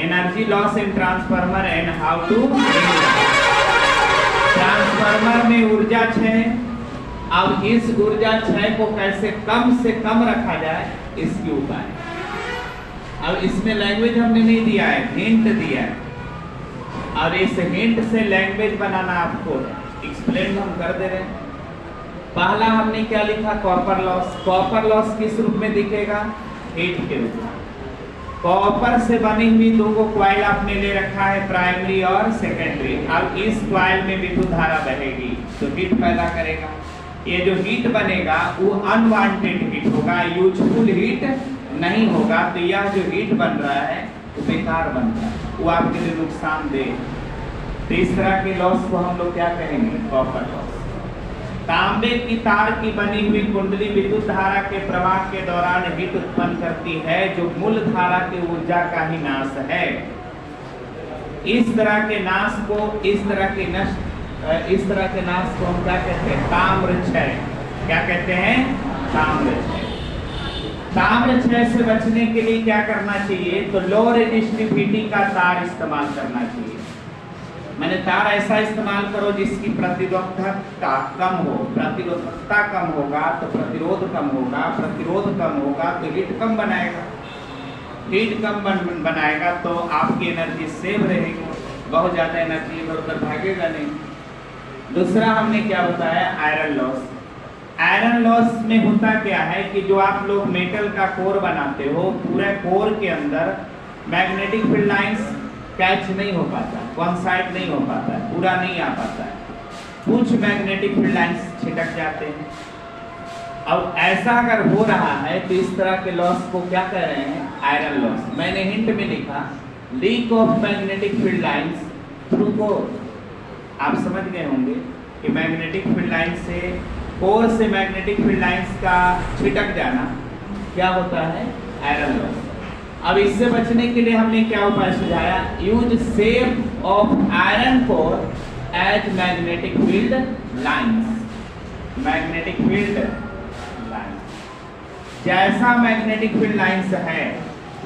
energy loss in transformer and how to minimise. Transformer में ऊर्जा क्षय, अब इस ऊर्जा क्षय को कैसे कम से कम रखा जाए, इसकी उपाय। अब इसमें लैंग्वेज हमने नहीं दिया है, हिंट दिया है, और इस हिंट से लैंग्वेज बनाना आपको एक्सप्लेन हम कर दे रहे हैं। पहला हमने क्या लिखा? Copper loss. कॉपर लॉस किस रूप में दिखेगा? हीट के रूप में। कॉपर से बनी हुई दो क्वाइल आपने ले रखा है, प्राइमरी और सेकेंडरी। अब इस क्वाइल में विद्युत धारा बहेगी तो हीट पैदा करेगा। ये जो हीट बनेगा वो अनवांटेड हीट होगा, यूजफुल हीट नहीं होगा। तो यह जो हीट बन रहा है वो बेकार बन रहा है, वो आपके लिए नुकसानदेह। तो इस तरह के लॉस को हम लोग क्या कहेंगे? Copper loss. तांबे की तार की बनी हुई कुंडली विद्युत धारा के प्रवाह के दौरान हीट उत्पन्न करती है, जो मूल धारा की ऊर्जा का ही नाश है। इस तरह के नाश को इस तरह के नाश को हम क्या कहते हैं? ताम्र क्षय। क्या कहते हैं? ताम्र क्षय। ताम्र क्षय से बचने के लिए क्या करना चाहिए? तो लो रेजिस्टिविटी का तार इस्तेमाल करना चाहिए। मैंने तार ऐसा इस्तेमाल करो जिसकी प्रतिरोधकता कम हो। प्रतिरोधकता कम होगा तो प्रतिरोध कम होगा, प्रतिरोध कम होगा तो हीट कम बनाएगा, हीट कम बनाएगा तो आपकी एनर्जी सेव रहेगी, बहुत ज्यादा एनर्जी इधर उधर भागेगा नहीं। दूसरा हमने क्या बताया? Iron loss. आयरन लॉस में होता क्या है कि जो आप लोग मेटल का कोर बनाते हो, पूरे कोर के अंदर मैग्नेटिक फील्ड लाइंस कैच नहीं हो पाता, कॉन्साइड नहीं हो पाता है, पूरा नहीं आ पाता है, कुछ मैग्नेटिक फील्ड लाइंस छिटक जाते हैं। अब ऐसा अगर हो रहा है तो इस तरह के लॉस को क्या कह रहे हैं? Iron loss. मैंने हिंट में लिखा leak of magnetic field lines through core. आप समझ गए होंगे कि मैग्नेटिक फील्ड लाइन से, कोर से मैग्नेटिक फील्ड लाइंस का छिटक जाना क्या होता है? Iron loss. अब इससे बचने के लिए हमने क्या उपाय सुझाया? Use shape of iron core as magnetic field lines. Magnetic field lines, जैसा मैग्नेटिक फील्ड लाइंस है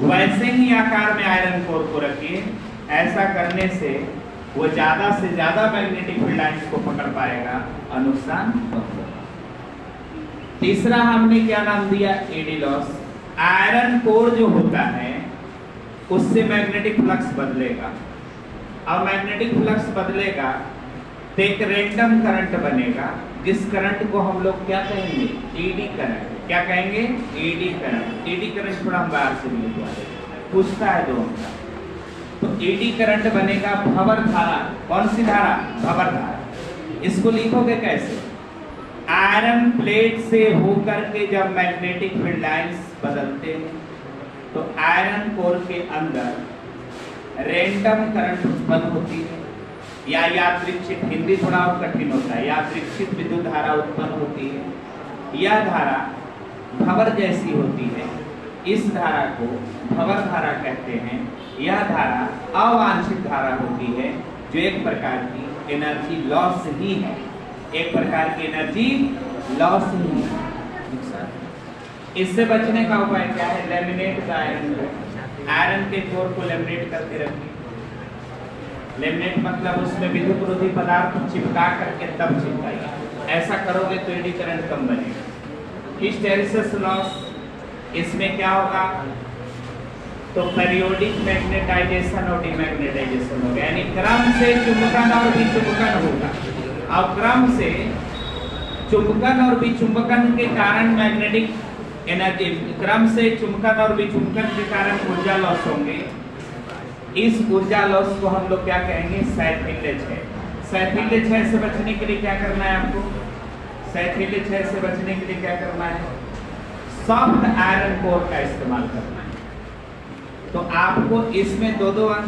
वैसे ही आकार में आयरन कोर को रखिए। ऐसा करने से वो ज्यादा से ज्यादा मैग्नेटिक फील्ड लाइंस को पकड़ पाएगा और नुकसान कम होगा। तीसरा हमने क्या नाम दिया? AD loss. आयरन कोर जो होता है उससे मैग्नेटिक फ्लक्स बदलेगा, और मैग्नेटिक फ्लक्स बदलेगा तो एक रैंडम करंट बनेगा, जिस करंट को हम लोग क्या कहेंगे? Eddy current. क्या कहेंगे? Eddy current. एडी करंट थोड़ा हम बाहर से भी लिखवा देंगे, पूछता है दो का। तो एडी करंट बनेगा भंवर धारा। कौन सी धारा? भंवर धारा। इसको लिखोगे कैसे? आयरन प्लेट से होकर के जब मैग्नेटिक फील्ड लाइंस बदलते हैं तो आयरन कोर के अंदर रैंडम करंट उत्पन्न होती है, या यादृच्छिक, हिंदी थोड़ा और कठिन होता है, यादृच्छिक विद्युत धारा उत्पन्न होती है। यह धारा भंवर जैसी होती है। इस धारा को भंवर धारा कहते हैं। यह धारा अवांछित धारा होती है, जो एक प्रकार की एनर्जी लॉस ही है, एक प्रकार की एनर्जी लॉस ही है। इससे बचने का उपाय क्या है? Laminate the iron core. Iron के कोर को लेमिनेट करके रखिए। लेमिनेट मतलब उसमें विद्युत रोधी पदार्थ चिपका करके तब चिपकाइए। ऐसा करोगे तो एडी करंट कम बनेगा। हिस्टेरिसिस लॉस, इसमें क्या होगा? तो पेरियोडिक मैग्नेटाइजेशन और डिमैग्नेटाइजेशन होगा, यानी क्रम से चुंबकन और विचुंबकन होगा। और क्रम से चुंबकन और विचुंबकन के कारण मैग्नेटिक एनर्जी, क्रम से चुंबकन और विचुंबकन के कारण ऊर्जा लॉस होंगे। इस ऊर्जा लॉस को हम लोग क्या कहेंगे? सैथिल्य क्षय। सैथिल्य क्षय से बचने के लिए क्या करना है आपको? सैथिल्य क्षय से बचने के लिए क्या करना है? सॉफ्ट आयरन कोर का इस्तेमाल करना है। तो आपको इसमें दो अंक